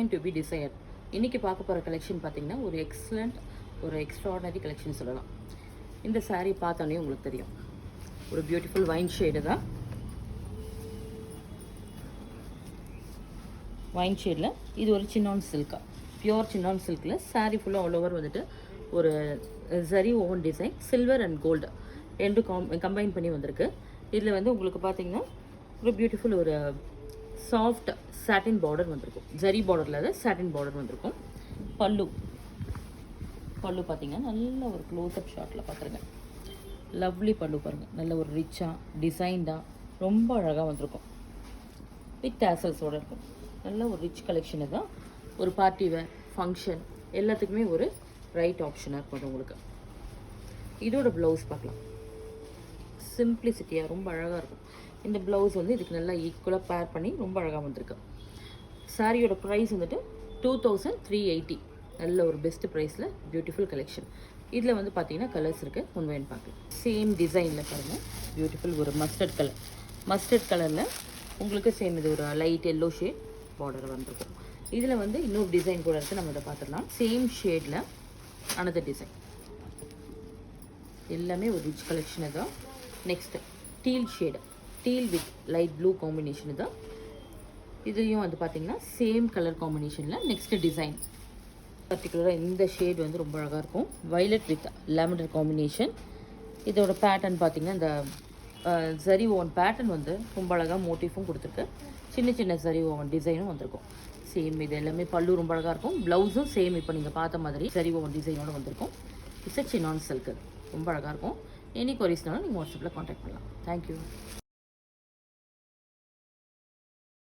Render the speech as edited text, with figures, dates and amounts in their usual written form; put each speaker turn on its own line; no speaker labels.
Design to be desire. இன்றைக்கி பார்க்க போகிற கலெக்ஷன் பார்த்திங்கன்னா ஒரு எக்ஸலண்ட், ஒரு எக்ஸ்ட்ராடனரி கலெக்ஷன் சொல்லலாம். இந்த saree பார்த்தோன்னே உங்களுக்கு தெரியும், ஒரு பியூட்டிஃபுல் வைன் ஷேடு தான். வைன் ஷேடில் இது ஒரு சின்னான் சில்கா, பியோர் சின்னான் சில்கில் saree ஃபுல்லாக ஆல் ஓவர் வந்துட்டு ஒரு zari woven design, silver and gold ரெண்டும் கம்பைன் பண்ணி வந்திருக்கு. இதில் வந்து உங்களுக்கு பார்த்தீங்கன்னா ஒரு பியூட்டிஃபுல் ஒரு சாஃப்ட் சாட்டின் பார்டர் வந்திருக்கும். ஜரி பார்டரில் தான் சாட்டின் பார்டர் வந்திருக்கும். பல்லு பார்த்தீங்கன்னா நல்ல ஒரு க்ளோஸ்அப் ஷாட்டில் பார்த்துருங்க. லவ்லி பல்லு பாருங்கள், நல்ல ஒரு ரிச்சாக டிசைன்டாக ரொம்ப அழகாக வந்திருக்கும். வித் டேசல்ஸோடு இருக்கும். நல்ல ஒரு ரிச் கலெக்ஷனு தான். ஒரு பார்ட்டி வேர், ஃபங்க்ஷன் எல்லாத்துக்குமே ஒரு ரைட் ஆப்ஷனாக இருக்கும் உங்களுக்கு. இதோட ப்ளவுஸ் பார்க்கலாம். சிம்பிளிசிட்டியாக ரொம்ப அழகாக இருக்கும். இந்த ப்ளவுஸ் வந்து இதுக்கு நல்லா ஈக்குவலாக பேர் பண்ணி ரொம்ப அழகாக வந்திருக்கு. சாரியோட ப்ரைஸ் வந்துட்டு 2380. நல்ல ஒரு பெஸ்ட் ப்ரைஸில் பியூட்டிஃபுல் கலெக்ஷன். இதில் வந்து பார்த்தீங்கன்னா கலர்ஸ் இருக்குது, ஒன்று பார்க்கலாம். சேம் டிசைனில் பாருங்கள், பியூட்டிஃபுல் ஒரு மஸ்டர்ட் கலரில் உங்களுக்கு சேம் இது ஒரு லைட் எல்லோ ஷேட் பார்டர் வந்திருக்கும். இதில் வந்து இன்னொரு டிசைன் கூட இருக்குது, நம்ம இதை பார்த்துடலாம். சேம் ஷேடில் அனதர் டிசைன், எல்லாமே ஒரு ரிச் கலெக்ஷனு தான். Next deal shade, deal with light blue combination தான். இதுலேயும் வந்து பார்த்திங்கன்னா சேம் கலர் காம்பினேஷனில் நெக்ஸ்ட்டு டிசைன். பர்டிகுலராக இந்த ஷேட் வந்து ரொம்ப அழகாக இருக்கும். Violet with lavender combination. இதோட பேட்டர்ன் பார்த்திங்கன்னா இந்த ஜரி ஓவன் பேட்டர்ன் வந்து ரொம்ப அழகாக மோட்டிஃபும் கொடுத்துருக்கு. சின்ன ஜரி ஓவன் டிசைனும் வந்திருக்கும். சேம் இது எல்லாமே பல்லு ரொம்ப அழகாக இருக்கும். ப்ளவுஸும் சேம் இப்போ நீங்கள் பார்த்த மாதிரி ஜரி ஓவன் டிசைனோடு வந்திருக்கும். இட்ஸ் சின்னான் சில்க், ரொம்ப அழகாக இருக்கும். எனி கொரிஸ்னாலும் நீங்கள் வாட்ஸ்அப்பில் காண்டாக்ட் பண்ணலாம். தேங்க்யூ.